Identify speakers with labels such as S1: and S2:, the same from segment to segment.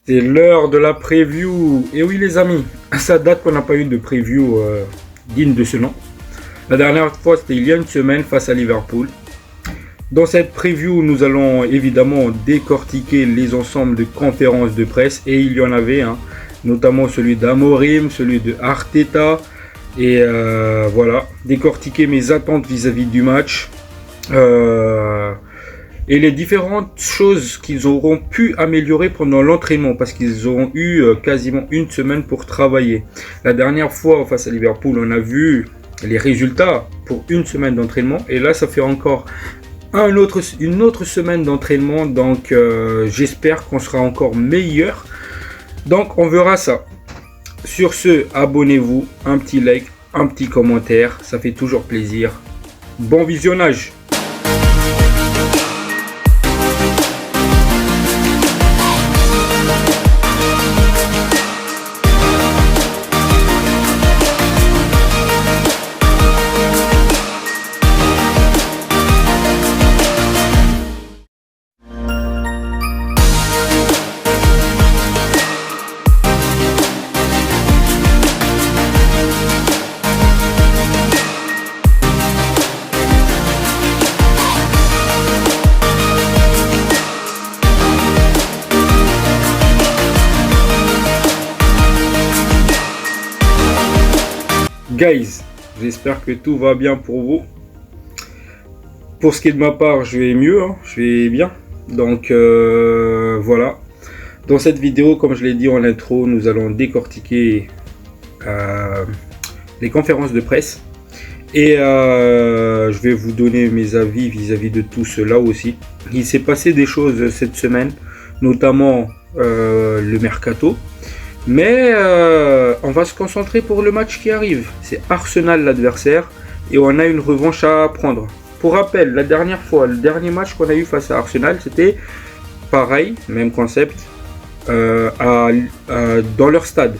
S1: C'est l'heure de la preview. Et oui les amis, ça date qu'on n'a pas eu de preview digne de ce nom. La dernière fois c'était il y a une semaine face à Liverpool. Dans cette preview, nous allons évidemment décortiquer les ensembles de conférences de presse. Et il y en avait, notamment celui d'Amorim, celui de Arteta. Et voilà, décortiquer mes attentes vis-à-vis du match. Et les différentes choses qu'ils auront pu améliorer pendant l'entraînement, parce qu'ils auront eu quasiment une semaine pour travailler. La dernière fois face à Liverpool, on a vu les résultats pour une semaine d'entraînement, et là ça fait encore une autre semaine d'entraînement, donc j'espère qu'on sera encore meilleur. Donc on verra ça. Sur ce, abonnez-vous, un petit like, un petit commentaire, ça fait toujours plaisir. Bon visionnage. Guys, j'espère que tout va bien pour vous. Pour ce qui est de ma part, je vais mieux, je vais bien. Donc voilà. Dans cette vidéo, comme je l'ai dit en intro, nous allons décortiquer les conférences de presse. Et je vais vous donner mes avis vis-à-vis de tout cela aussi. Il s'est passé des choses cette semaine, notamment le mercato. Mais on va se concentrer pour le match qui arrive. C'est Arsenal l'adversaire et on a une revanche à prendre. Pour rappel, la dernière fois, le dernier match qu'on a eu face à Arsenal, c'était pareil, même concept, dans leur stade.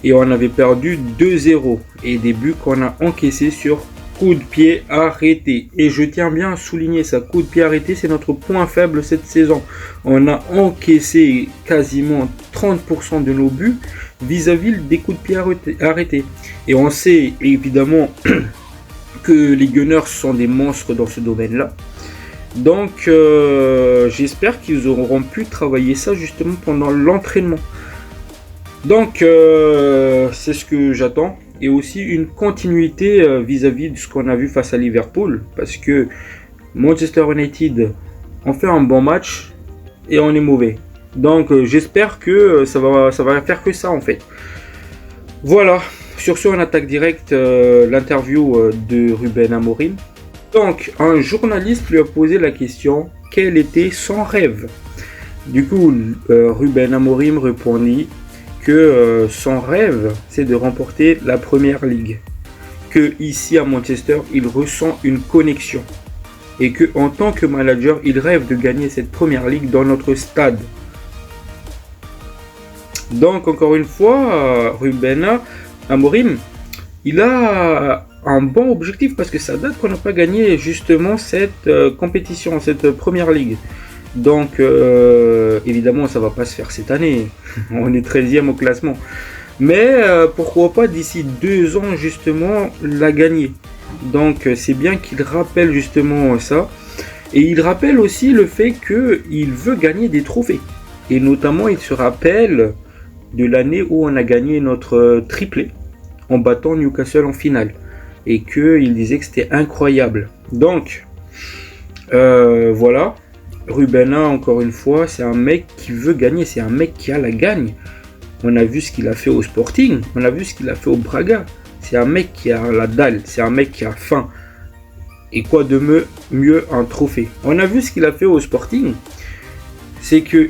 S1: Et on avait perdu 2-0 et des buts qu'on a encaissés sur coup de pied arrêté. Et je tiens bien à souligner ça, coup de pied arrêté, c'est notre point faible cette saison. On a encaissé quasiment 30% de nos buts vis-à-vis des coups de pied arrêtés. Et on sait évidemment que les Gunners sont des monstres dans ce domaine-là. Donc j'espère qu'ils auront pu travailler ça justement pendant l'entraînement. Donc c'est ce que j'attends. Et aussi une continuité vis-à-vis de ce qu'on a vu face à Liverpool. Parce que Manchester United on fait un bon match et on est mauvais. Donc j'espère que ça va faire que ça en fait. Voilà. Sur ce, on attaque direct l'interview de Ruben Amorim. Donc un journaliste lui a posé la question: quel était son rêve? Du coup Ruben Amorim répondit que son rêve c'est de remporter la Première Ligue, que ici à Manchester il ressent une connexion et que en tant que manager il rêve de gagner cette Première Ligue dans notre stade. Donc encore une fois Ruben Amorim il a un bon objectif parce que ça date qu'on n'a pas gagné justement cette compétition, cette Première Ligue. Donc évidemment ça va pas se faire cette année, on est 13e au classement, mais pourquoi pas d'ici 2 ans justement la gagner. Donc c'est bien qu'il rappelle justement ça, et il rappelle aussi le fait qu'il veut gagner des trophées, et notamment il se rappelle de l'année où on a gagné notre triplé en battant Newcastle en finale, et qu'il disait que c'était incroyable. Donc voilà. Ruben, encore une fois, c'est un mec qui veut gagner, c'est un mec qui a la gagne. On a vu ce qu'il a fait au Sporting, on a vu ce qu'il a fait au Braga. C'est un mec qui a la dalle, c'est un mec qui a faim. Et quoi de mieux un trophée. On a vu ce qu'il a fait au Sporting, c'est que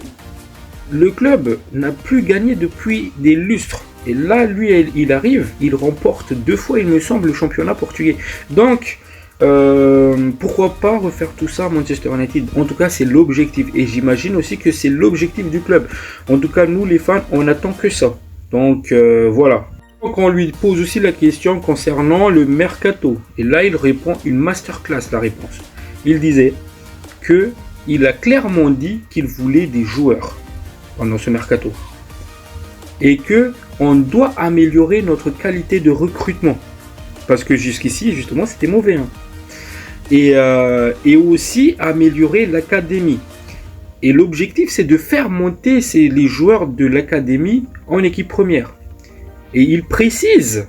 S1: le club n'a plus gagné depuis des lustres. Et là, lui, il arrive, il remporte 2 fois, il me semble, le championnat portugais. Donc pourquoi pas refaire tout ça à Manchester United? En tout cas c'est l'objectif, et j'imagine aussi que c'est l'objectif du club. En tout cas nous les fans on attend que ça. Donc voilà. Donc on lui pose aussi la question concernant le mercato, et là il répond une masterclass. La réponse, il disait que il a clairement dit qu'il voulait des joueurs. pendant ce mercato. Et que on doit améliorer notre qualité de recrutement. Parce que jusqu'ici, justement, c'était mauvais. Hein. Et aussi améliorer l'académie. Et l'objectif, c'est de faire monter les joueurs de l'académie en équipe première. Et il précise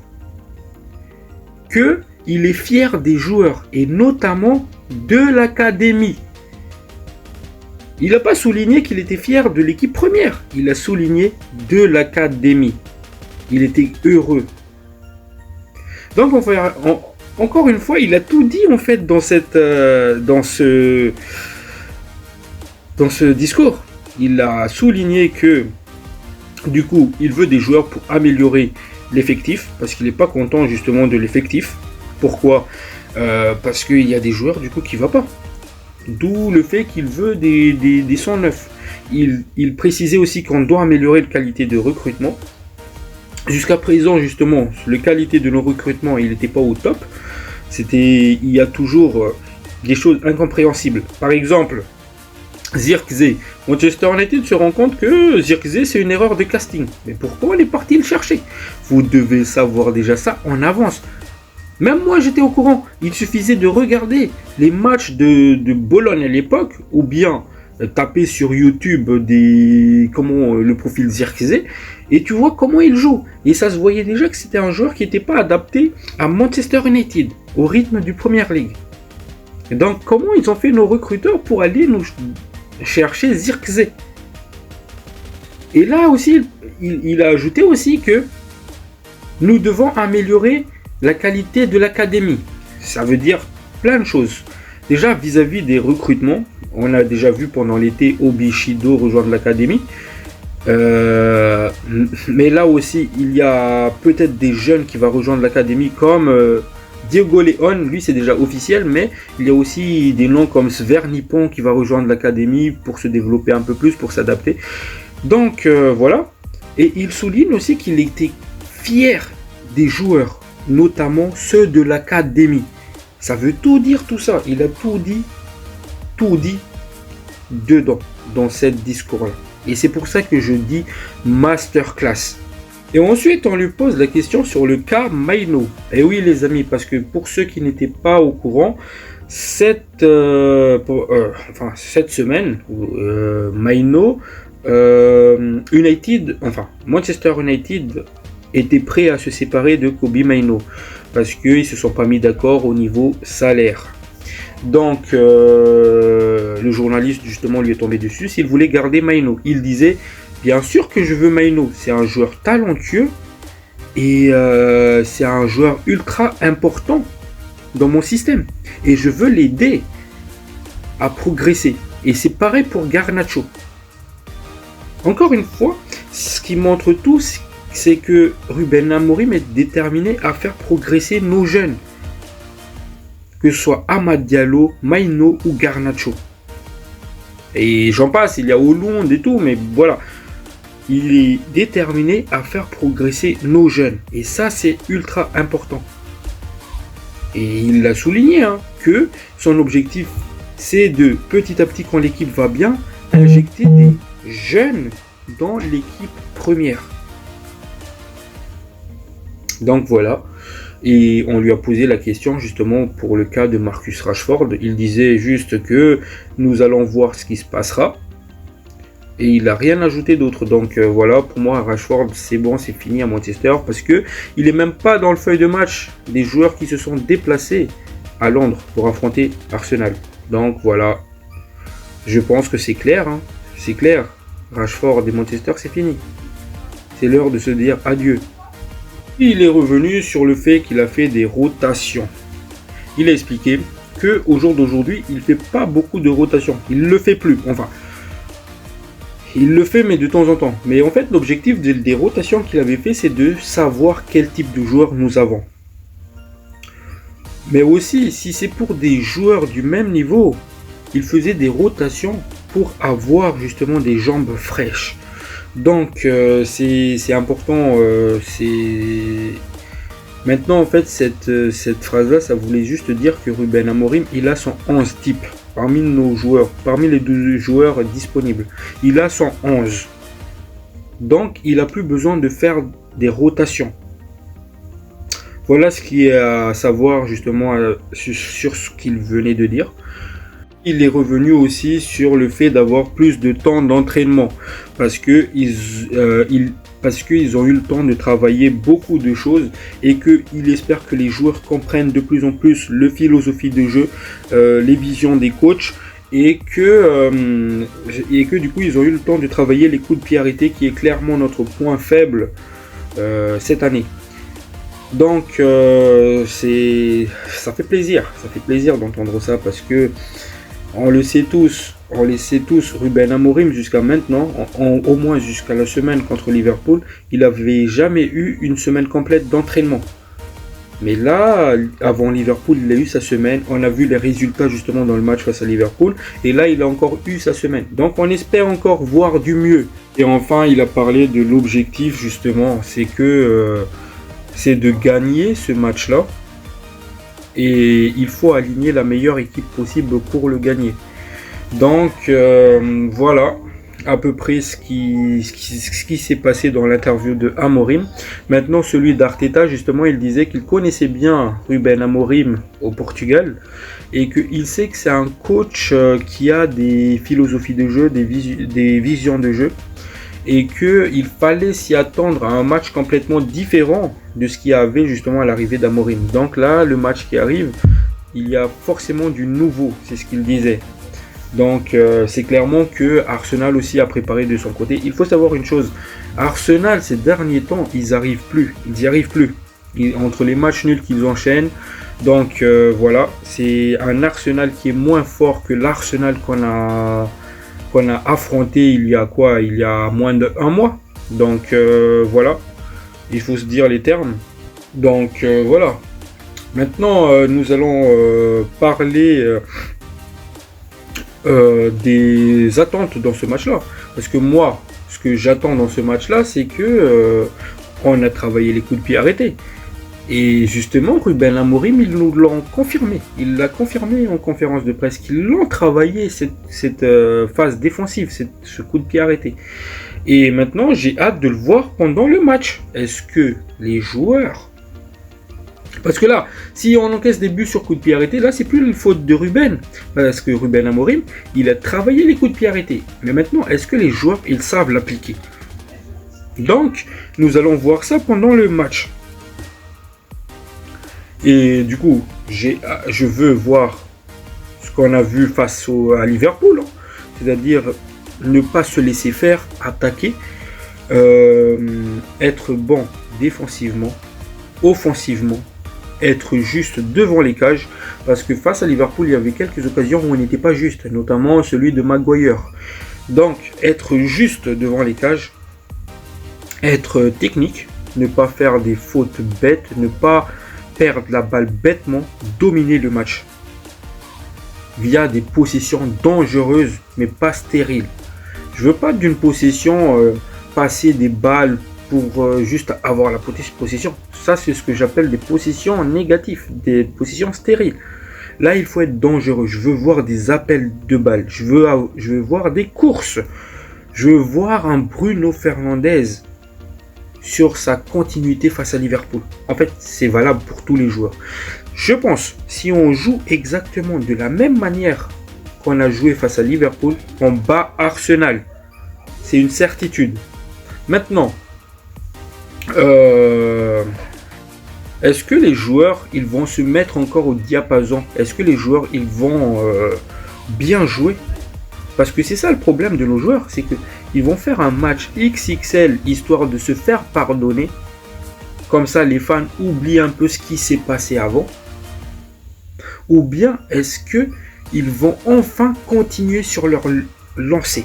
S1: qu'il est fier des joueurs, et notamment de l'académie. Il n'a pas souligné qu'il était fier de l'équipe première. Il a souligné de l'académie. Il était heureux. Donc, encore une fois, il a tout dit en fait dans ce discours. Il a souligné que du coup, il veut des joueurs pour améliorer l'effectif, parce qu'il n'est pas content justement de l'effectif. Pourquoi ? Parce qu'il y a des joueurs du coup qui ne vont pas. D'où le fait qu'il veut des 109. Il précisait aussi qu'on doit améliorer la qualité de recrutement. Jusqu'à présent, justement, la qualité de nos recrutements, il n'était pas au top. Il y a toujours des choses incompréhensibles. Par exemple, Zirkzee. Manchester United se rend compte que Zirkzee, c'est une erreur de casting. Mais pourquoi on est parti le chercher ? Vous devez savoir déjà ça en avance. Même moi, j'étais au courant. Il suffisait de regarder les matchs de Bologne à l'époque, ou bien taper sur YouTube le profil Zirkzee, et tu vois comment il joue. Et ça se voyait déjà que c'était un joueur qui n'était pas adapté à Manchester United, au rythme du Premier League. Et donc, comment ils ont fait nos recruteurs pour aller nous chercher Zirkzee ? Et là aussi, il a ajouté aussi que nous devons améliorer la qualité de l'académie. Ça veut dire plein de choses. Déjà, vis-à-vis des recrutements, on a déjà vu pendant l'été Obi Shido rejoindre l'académie. Mais là aussi, il y a peut-être des jeunes qui vont rejoindre l'académie comme Diego Leon, lui c'est déjà officiel, mais il y a aussi des noms comme Sver Nippon qui va rejoindre l'académie pour se développer un peu plus, pour s'adapter. Donc voilà. Et il souligne aussi qu'il était fier des joueurs, notamment ceux de l'académie. Ça veut tout dire tout ça. Il a tout dit dedans, dans ce discours-là. Et c'est pour ça que je dis masterclass. Et ensuite, on lui pose la question sur le cas Maino. Et oui, les amis, parce que pour ceux qui n'étaient pas au courant, cette semaine, Maino, Manchester United était prêt à se séparer de Kobbie Mainoo parce qu'ils ne se sont pas mis d'accord au niveau salaire. Donc le journaliste justement lui est tombé dessus s'il voulait garder Mainoo. Il disait bien sûr que je veux Mainoo, c'est un joueur talentueux et c'est un joueur ultra important dans mon système et je veux l'aider à progresser. Et c'est pareil pour Garnacho. Encore une fois, ce qui montre tout, c'est que Ruben Amorim est déterminé à faire progresser nos jeunes. Que ce soit Amad Diallo, Mainoo ou Garnacho. Et j'en passe, il y a Hollande et tout, mais voilà. Il est déterminé à faire progresser nos jeunes. Et ça, c'est ultra important. Et il l'a souligné, que son objectif, c'est de, petit à petit, quand l'équipe va bien, injecter des jeunes dans l'équipe première. Donc voilà. Et on lui a posé la question justement pour le cas de Marcus Rashford. Il disait juste que nous allons voir ce qui se passera. Et il n'a rien ajouté d'autre. Donc voilà, pour moi Rashford c'est bon, c'est fini à Manchester. Parce que il n'est même pas dans le feuille de match des joueurs qui se sont déplacés à Londres pour affronter Arsenal. Donc voilà, je pense que c'est clair. C'est clair, Rashford et Manchester c'est fini. C'est l'heure de se dire adieu. Il est revenu sur le fait qu'il a fait des rotations. Il a expliqué qu'au jour d'aujourd'hui, il ne fait pas beaucoup de rotations. Il ne le fait plus. Enfin, il le fait, mais de temps en temps. Mais en fait, l'objectif des rotations qu'il avait fait, c'est de savoir quel type de joueurs nous avons. Mais aussi, si c'est pour des joueurs du même niveau, il faisait des rotations pour avoir justement des jambes fraîches. Donc c'est important, maintenant en fait cette phrase là ça voulait juste dire que Ruben Amorim il a son 11 type parmi nos joueurs, parmi les 12 joueurs disponibles, il a son 11 Donc, il n'a plus besoin de faire des rotations. Voilà ce qui est à savoir justement sur ce qu'il venait de dire. Il est revenu aussi sur le fait d'avoir plus de temps d'entraînement parce qu'ils ont eu le temps de travailler beaucoup de choses et qu'il espère que les joueurs comprennent de plus en plus la philosophie de jeu, les visions des coachs et que du coup ils ont eu le temps de travailler les coups de pied arrêtés qui est clairement notre point faible cette année. Donc ça fait plaisir d'entendre ça parce que on le sait tous, Ruben Amorim jusqu'à maintenant, au moins jusqu'à la semaine contre Liverpool, il n'avait jamais eu une semaine complète d'entraînement. Mais là, avant Liverpool, il a eu sa semaine. On a vu les résultats justement dans le match face à Liverpool. Et là, il a encore eu sa semaine. Donc on espère encore voir du mieux. Et enfin, il a parlé de l'objectif justement, c'est de gagner ce match-là. Et il faut aligner la meilleure équipe possible pour le gagner. Donc voilà à peu près ce qui s'est passé dans l'interview de Amorim. Maintenant celui d'Arteta, justement, il disait qu'il connaissait bien Ruben Amorim au Portugal et qu'il sait que c'est un coach qui a des philosophies de jeu, des visions de jeu, et qu'il fallait s'y attendre à un match complètement différent de ce qu'il y avait justement à l'arrivée d'Amorim. Donc là, le match qui arrive, il y a forcément du nouveau, c'est ce qu'il disait. Donc c'est clairement que Arsenal aussi a préparé de son côté. Il faut savoir une chose, Arsenal ces derniers temps, ils n'y arrivent plus. Entre les matchs nuls qu'ils enchaînent, donc voilà, c'est un Arsenal qui est moins fort que l'Arsenal qu'on a affronté il y a moins d'1 mois. Donc voilà, il faut se dire les termes. Donc voilà. Maintenant nous allons parler des attentes dans ce match-là. Parce que moi, ce que j'attends dans ce match-là, c'est que on a travaillé les coups de pied arrêtés. Et justement, Ruben Amorim, il nous l'a confirmé. Il l'a confirmé en conférence de presse qu'ils l'ont travaillé, cette phase défensive, ce coup de pied arrêté. Et maintenant, j'ai hâte de le voir pendant le match. Est-ce que les joueurs... Parce que là, si on encaisse des buts sur coup de pied arrêté, là, c'est plus une faute de Ruben. Parce que Ruben Amorim, il a travaillé les coups de pied arrêtés. Mais maintenant, est-ce que les joueurs, ils savent l'appliquer? Donc, nous allons voir ça pendant le match. Et du coup, je veux voir ce qu'on a vu face à Liverpool. C'est-à-dire ne pas se laisser faire, attaquer, être bon défensivement, offensivement, être juste devant les cages. Parce que face à Liverpool, il y avait quelques occasions où on n'était pas juste, notamment celui de Maguire. Donc, être juste devant les cages, être technique, ne pas faire des fautes bêtes, ne pas perdre la balle bêtement, dominer le match via des possessions dangereuses mais pas stériles. Je veux pas d'une possession passer des balles pour juste avoir la possession. Ça, c'est ce que j'appelle des possessions négatives, des possessions stériles. Là, il faut être dangereux. Je veux voir des appels de balles. Je veux voir des courses. Je veux voir un Bruno Fernandes sur sa continuité face à Liverpool. En fait, c'est valable pour tous les joueurs. Je pense, si on joue exactement de la même manière qu'on a joué face à Liverpool, on bat Arsenal. C'est une certitude. Maintenant, est-ce que les joueurs, ils vont se mettre encore au diapason? Est-ce que les joueurs, ils vont bien jouer? Parce que c'est ça le problème de nos joueurs, c'est qu'ils vont faire un match XXL histoire de se faire pardonner. Comme ça, les fans oublient un peu ce qui s'est passé avant. Ou bien est-ce qu'ils vont enfin continuer sur leur lancée?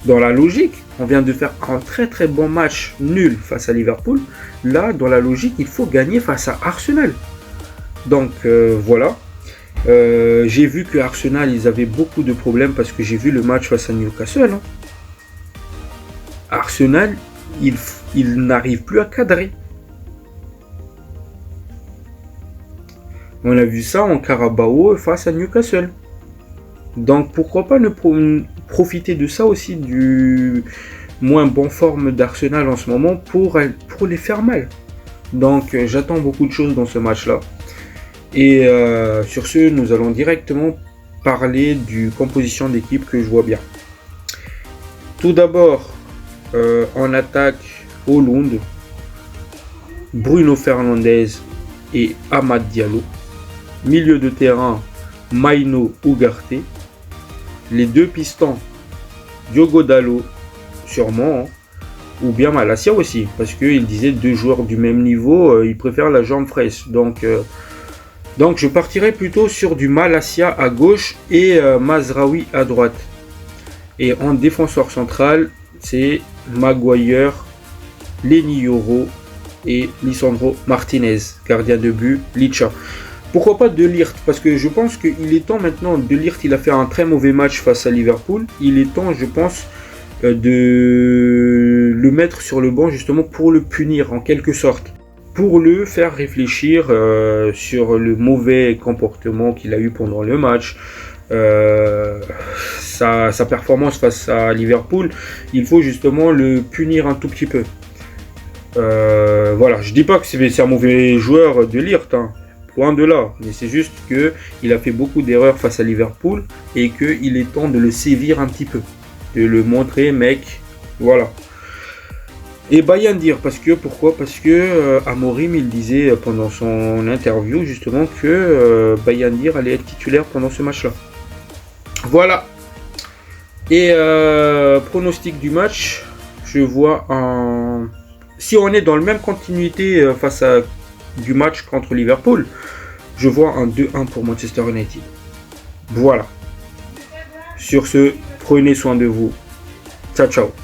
S1: Dans la logique, on vient de faire un très très bon match nul face à Liverpool. Là, dans la logique, il faut gagner face à Arsenal. Donc voilà. J'ai vu que Arsenal, ils avaient beaucoup de problèmes parce que j'ai vu le match face à Newcastle. Hein. Arsenal, il n'arrive plus à cadrer. On a vu ça en Carabao face à Newcastle. Donc pourquoi pas ne profiter de ça aussi moins bonne forme d'Arsenal en ce moment pour les faire mal. Donc j'attends beaucoup de choses dans ce match-là. Et sur ce, nous allons directement parler du composition d'équipe que je vois bien. Tout d'abord, en attaque, Haaland, Bruno Fernandes et Amad Diallo. Milieu de terrain, Maino Ugarte. Les deux pistons, Diogo Dalot, sûrement, hein, ou bien Malacia aussi, parce qu'il disait deux joueurs du même niveau, il préfère la jambe fraîche. Donc je partirais plutôt sur du Malacia à gauche et Mazraoui à droite. Et en défenseur central, c'est Maguire, Leny Yoro et Lisandro Martinez, gardien de but, Licha. Pourquoi pas De Ligt? Parce que je pense qu'il est temps maintenant. De Ligt, il a fait un très mauvais match face à Liverpool. Il est temps, je pense, de le mettre sur le banc justement pour le punir en quelque sorte. Pour le faire réfléchir sur le mauvais comportement qu'il a eu pendant le match. Sa performance face à Liverpool, il faut justement le punir un tout petit peu. Voilà, je dis pas que c'est un mauvais joueur De Ligt, hein. Loin de là, mais c'est juste qu'il a fait beaucoup d'erreurs face à Liverpool et qu'il est temps de le sévir un petit peu, de le montrer, mec, voilà. Et Bayandir, pourquoi? Parce que Amorim, il disait pendant son interview justement que Bayandir allait être titulaire pendant ce match-là. Voilà. Et pronostic du match, je vois un... Si on est dans la même continuité face à du match contre Liverpool, je vois un 2-1 pour Manchester United. Voilà. Sur ce, prenez soin de vous. Ciao, ciao.